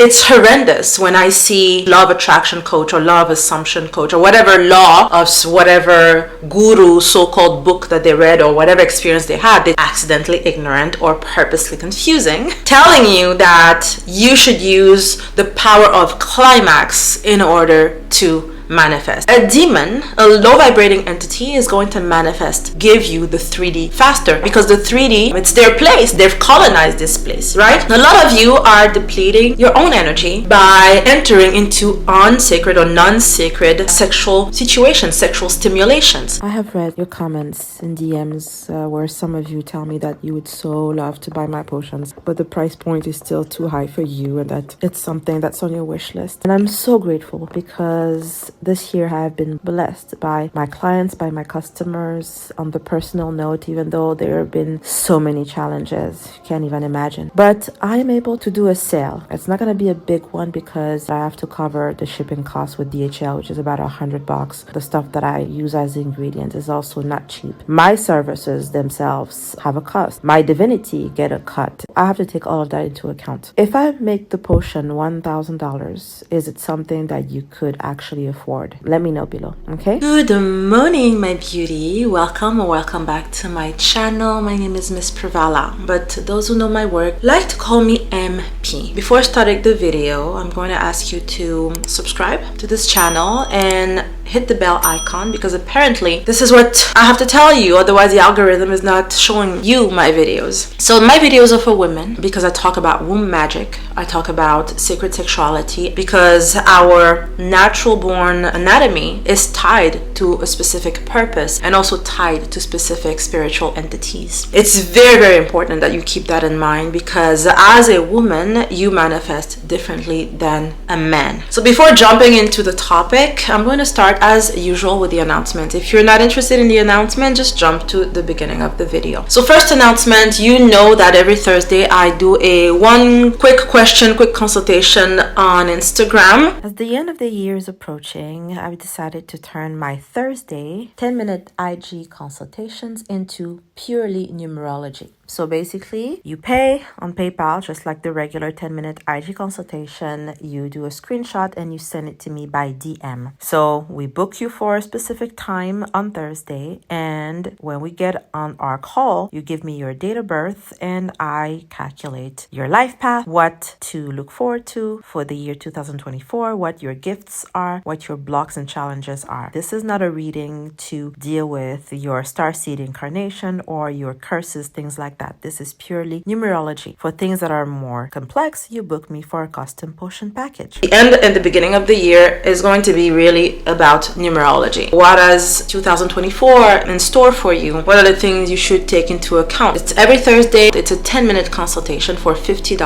It's horrendous when I see law of attraction coach or law of assumption coach or whatever law of whatever guru so-called book that they read or whatever experience they had, they're accidentally ignorant or purposely confusing, telling you that you should use the power of climax in order to manifest. A demon, a low vibrating entity, is going to manifest, give you the 3D faster, because the 3D, it's their place. They've colonized this place, right? A lot of you are depleting your own energy by entering into unsacred or non-sacred sexual situations, sexual stimulations. I have read your comments in DMs where some of you tell me that you would so love to buy my potions, but the price point is still too high for you and that it's something that's on your wish list. And I'm so grateful because this year I have been blessed by my clients, by my customers on the personal note, even though there have been so many challenges, you can't even imagine. But I'm able to do a sale. It's not going to be a big one because I have to cover the shipping costs with DHL, which is about $100. The stuff that I use as ingredients is also not cheap. My services themselves have a cost. My divinity get a cut. I have to take all of that into account. If I make the potion $1,000, is it something that you could actually afford? Let me know below, okay? Good morning, my beauty. Welcome or welcome back to my channel. My name is Miss Pravala, but those who know my work like to call me MP. Before starting the video, I'm going to ask you to subscribe to this channel and hit the bell icon, because apparently this is what I have to tell you, otherwise the algorithm is not showing you my videos. So my videos are for women because I talk about womb magic, I talk about sacred sexuality, because our natural born anatomy is tied to a specific purpose and also tied to specific spiritual entities. It's very, very important that you keep that in mind, because as a woman you manifest differently than a man. So before jumping into the topic, I'm going to start as usual with the announcement. If you're not interested in the announcement, just jump to the beginning of the video. So first announcement, you know that every Thursday I do a one quick question, quick consultation on Instagram. As the end of the year is approaching, I've decided to turn my Thursday 10-minute IG consultations into purely numerology. So basically, you pay on PayPal, just like the regular 10-minute IG consultation. You do a screenshot and you send it to me by DM. So we book you for a specific time on Thursday, and when we get on our call, you give me your date of birth and I calculate your life path, what to look forward to for the year 2024, what your gifts are, what your blocks and challenges are. This is not a reading to deal with your starseed incarnation or your curses, things like that. This is purely numerology. For things that are more complex, you book me for a custom potion package. The end and the beginning of the year is going to be really about numerology. What is 2024 in store for you? What are the things you should take into account? It's every Thursday. It's a 10-minute consultation for $50.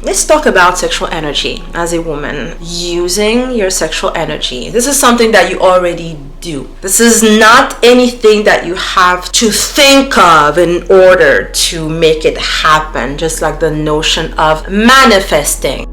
Let's talk about sexual energy as a woman. Using your sexual energy. This is something that you already do. This is not anything that you have to think of in order to make it happen, just like the notion of manifesting,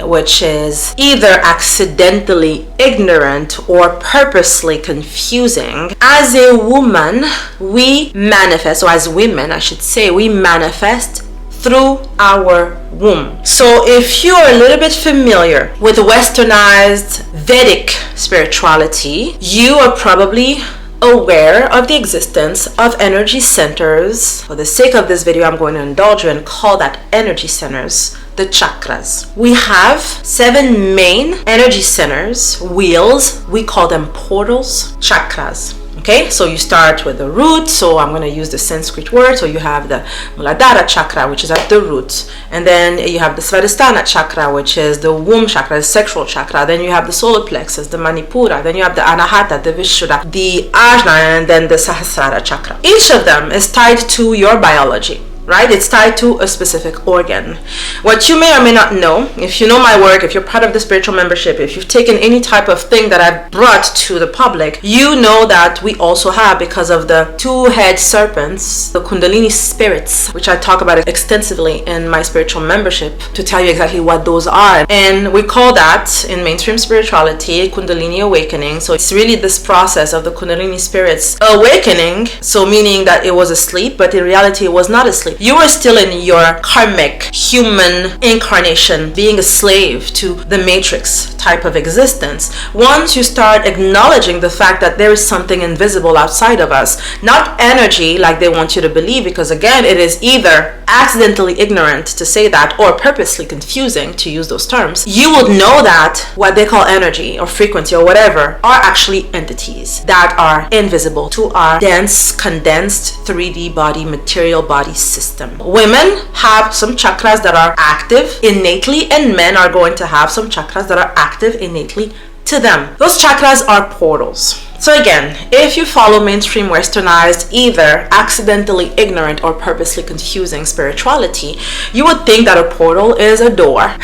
which is either accidentally ignorant or purposely confusing. As a woman, we manifest, or as women, I should say, we manifest through our womb. So if you're a little bit familiar with westernized Vedic spirituality, you are probably aware of the existence of energy centers. For the sake of this video, I'm going to indulge you and call that energy centers the chakras. We have 7 main energy centers, wheels. We call them portals, chakras. Okay, so you start with the root. So I'm going to use the Sanskrit word. So you have the Muladhara chakra, which is at the root, and then you have the Svadhisthana chakra, which is the womb chakra, the sexual chakra. Then you have the solar plexus, the Manipura. Then you have the Anahata, the Vishuddha, the Ajna, and then the Sahasrara chakra. Each of them is tied to your biology. right? It's tied to a specific organ. What you may or may not know, if you know my work, if you're part of the spiritual membership, if you've taken any type of thing that I've brought to the public, you know that we also have, because of the two-head serpents, the Kundalini spirits, which I talk about extensively in my spiritual membership to tell you exactly what those are. And we call that in mainstream spirituality Kundalini awakening. So it's really this process of the Kundalini spirits awakening, so meaning that it was asleep, but in reality it was not asleep. You were still in your karmic human incarnation, being a slave to the matrix type of existence. Once you start acknowledging the fact that there is something invisible outside of us, not energy like they want you to believe, because again, it is either accidentally ignorant to say that or purposely confusing to use those terms, you would know that what they call energy or frequency or whatever are actually entities that are invisible to our dense, condensed 3D body, material body system. Women have some chakras that are active innately, and men are going to have some chakras that are active innately to them. Those chakras are portals. So again, if you follow mainstream westernized, either accidentally ignorant or purposely confusing spirituality, you would think that a portal is a door.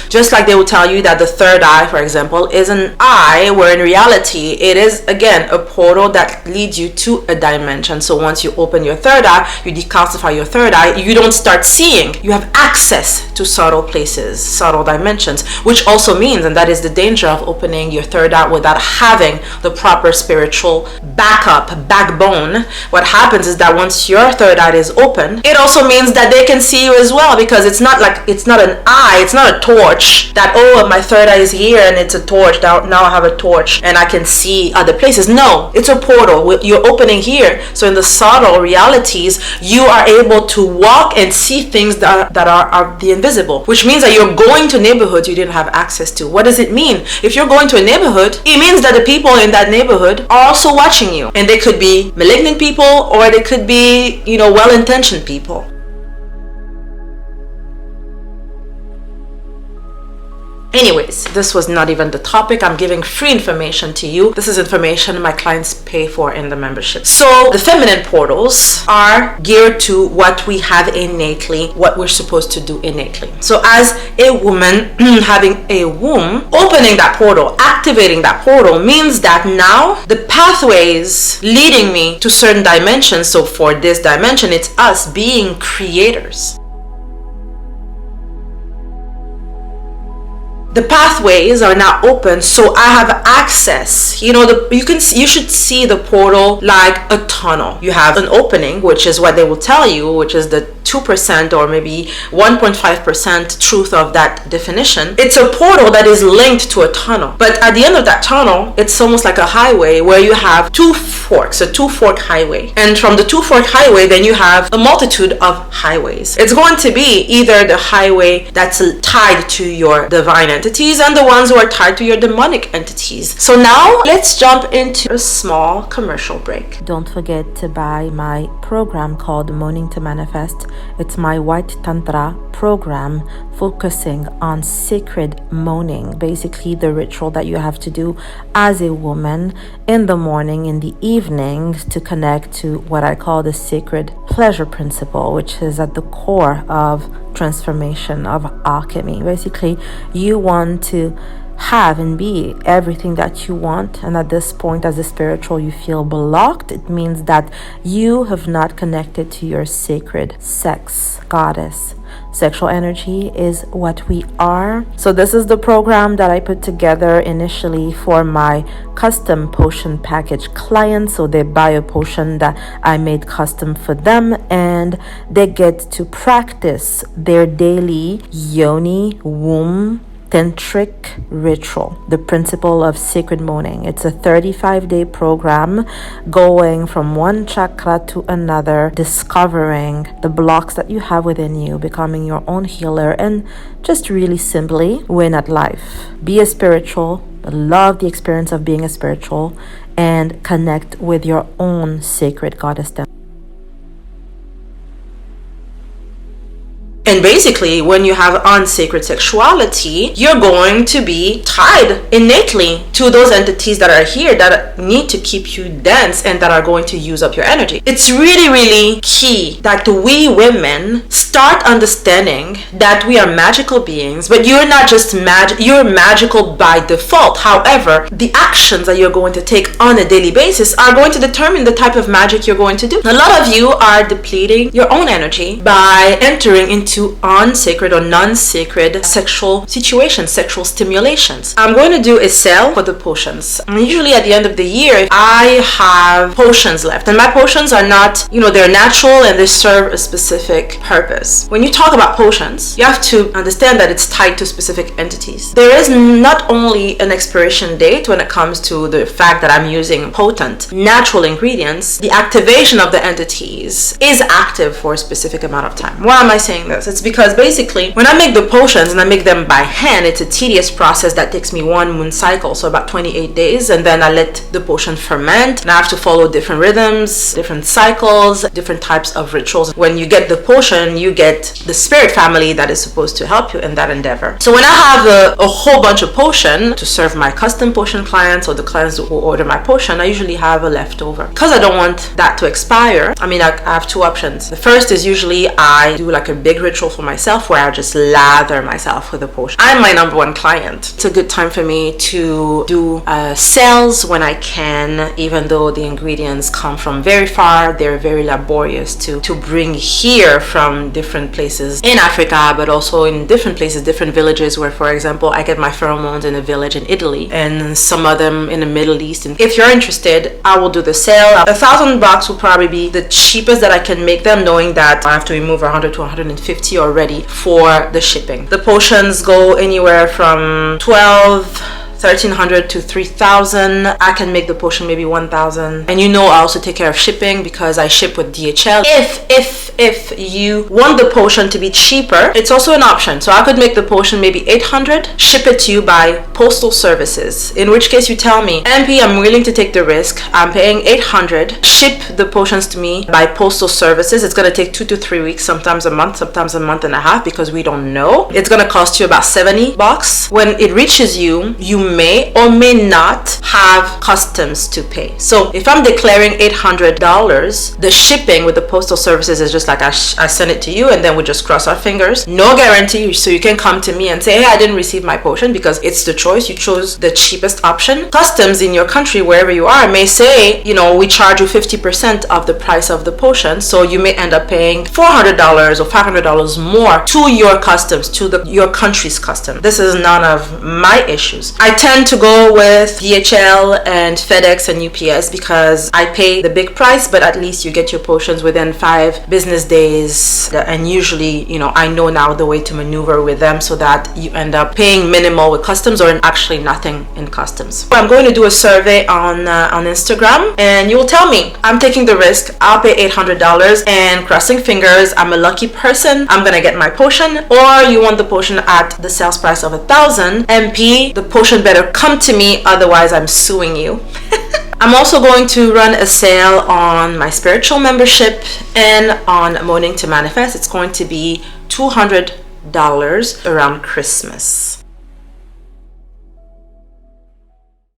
Just like they will tell you that the third eye, for example, is an eye, where in reality it is again a portal that leads you to a dimension. So once you open your third eye, you decalcify your third eye, you don't start seeing, you have access to subtle places, subtle dimensions, which also means, and that is the danger of opening your third eye without having the proper spiritual backbone. What happens is that once your third eye is open, it also means that they can see you as well, because it's not an eye, it's not a torch that, oh, my third eye is here and it's a torch, now I have a torch and I can see other places. No, it's a portal. You're opening here. So in the subtle realities, you are able to walk and see things that are the invisible, which means that you're going to neighborhoods you didn't have access to. What does it mean? If you're going to a neighborhood, it means that the people in that neighborhood are also watching you, and they could be malignant people or they could be, well-intentioned people. Anyways, this was not even the topic. I'm giving free information to you. This is information my clients pay for in the membership. So the feminine portals are geared to what we have innately, what we're supposed to do innately. So as a woman having a womb, opening that portal, activating that portal means that now the pathways leading me to certain dimensions. So for this dimension, it's us being creators. The pathways are now open, so I have access. You should see the portal like a tunnel. You have an opening, which is what they will tell you, which is the 2% or maybe 1.5% truth of that definition. It's a portal that is linked to a tunnel, but at the end of that tunnel, it's almost like a highway where you have two forks, a two-fork highway, and from the two-fork highway, then you have a multitude of highways. It's going to be either the highway that's tied to your divine entities and the ones who are tied to your demonic entities. So now let's jump into a small commercial break. Don't forget to buy my program called Moaning to Manifest. It's my White Tantra program focusing on sacred moaning, basically the ritual that you have to do as a woman in the morning, in the evening, to connect to what I call the sacred pleasure principle, which is at the core of transformation, of alchemy. Basically, you want to have and be everything that you want, and at this point as a spiritual you feel blocked. It means that you have not connected to your sacred sex goddess. Sexual energy is what we are. So this is the program that I put together initially for my custom potion package clients. So they buy a potion that I made custom for them, and they get to practice their daily yoni womb tantric ritual, the principle of sacred moaning. It's a 35-day program going from one chakra to another, discovering the blocks that you have within you, becoming your own healer, and just really simply win at life. Be a spiritual, love the experience of being a spiritual, and connect with your own sacred goddess. And basically, when you have unsacred sexuality, you're going to be tied innately to those entities that are here that need to keep you dense and that are going to use up your energy. It's really, really key that we women start understanding that we are magical beings, but you're not just you're magical by default. However, the actions that you're going to take on a daily basis are going to determine the type of magic you're going to do. A lot of you are depleting your own energy by entering into unsacred or non-sacred sexual situations, sexual stimulations. I'm going to do a sale for the potions. And usually at the end of the year, I have potions left, and my potions are not, they're natural and they serve a specific purpose. When you talk about potions, you have to understand that it's tied to specific entities. There is not only an expiration date when it comes to the fact that I'm using potent natural ingredients. The activation of the entities is active for a specific amount of time. Why am I saying this? It's because basically when I make the potions and I make them by hand, it's a tedious process that takes me 1 moon cycle, so about 28 days, and then I let the potion ferment, and I have to follow different rhythms, different cycles, different types of rituals. When you get the potion, you get the spirit family that is supposed to help you in that endeavor. So when I have a whole bunch of potion to serve my custom potion clients or the clients who order my potion, I usually have a leftover. Because I don't want that to expire, I have 2 options. The first is usually I do like a big ritual for myself where I just lather myself with a potion. I'm my number 1 client. It's a good time for me to do sales when I can, even though the ingredients come from very far. They're very laborious to bring here from different places in Africa, but also in different places, different villages where, for example, I get my pheromones in a village in Italy and some of them in the Middle East. And if you're interested, I will do the sale. $1,000 will probably be the cheapest that I can make them, knowing that I have to remove 100 to 150 already for the shipping. The potions go anywhere from 1,300 to 3,000. I can make the potion maybe 1,000. And I also take care of shipping because I ship with DHL. If you want the potion to be cheaper, it's also an option. So I could make the potion maybe 800, ship it to you by postal services. In which case you tell me, MP, I'm willing to take the risk. I'm paying 800. Ship the potions to me by postal services. It's gonna take 2 to 3 weeks, sometimes a month and a half, because we don't know. It's gonna cost you about $70. When it reaches you, you may or may not have customs to pay. So if I'm declaring $800, the shipping with the postal services is just like I send it to you and then we just cross our fingers. No guarantee, so you can come to me and say, hey, I didn't receive my potion, because it's the choice. You chose the cheapest option. Customs in your country, wherever you are, may say, we charge you 50% of the price of the potion, so you may end up paying $400 or $500 more to your customs, to your country's custom. This is none of my issues. I tend to go with DHL and FedEx and UPS because I pay the big price, but at least you get your potions within 5 business days. And usually, I know now the way to maneuver with them so that you end up paying minimal with customs or actually nothing in customs. I'm going to do a survey on Instagram, and you'll tell me, I'm taking the risk. I'll pay $800 and crossing fingers, I'm a lucky person, I'm gonna get my potion. Or you want the potion at the sales price of 1,000. MP, the potion better come to me, otherwise I'm suing you. I'm also going to run a sale on my spiritual membership and on Moaning to Manifest. It's going to be $200 around Christmas.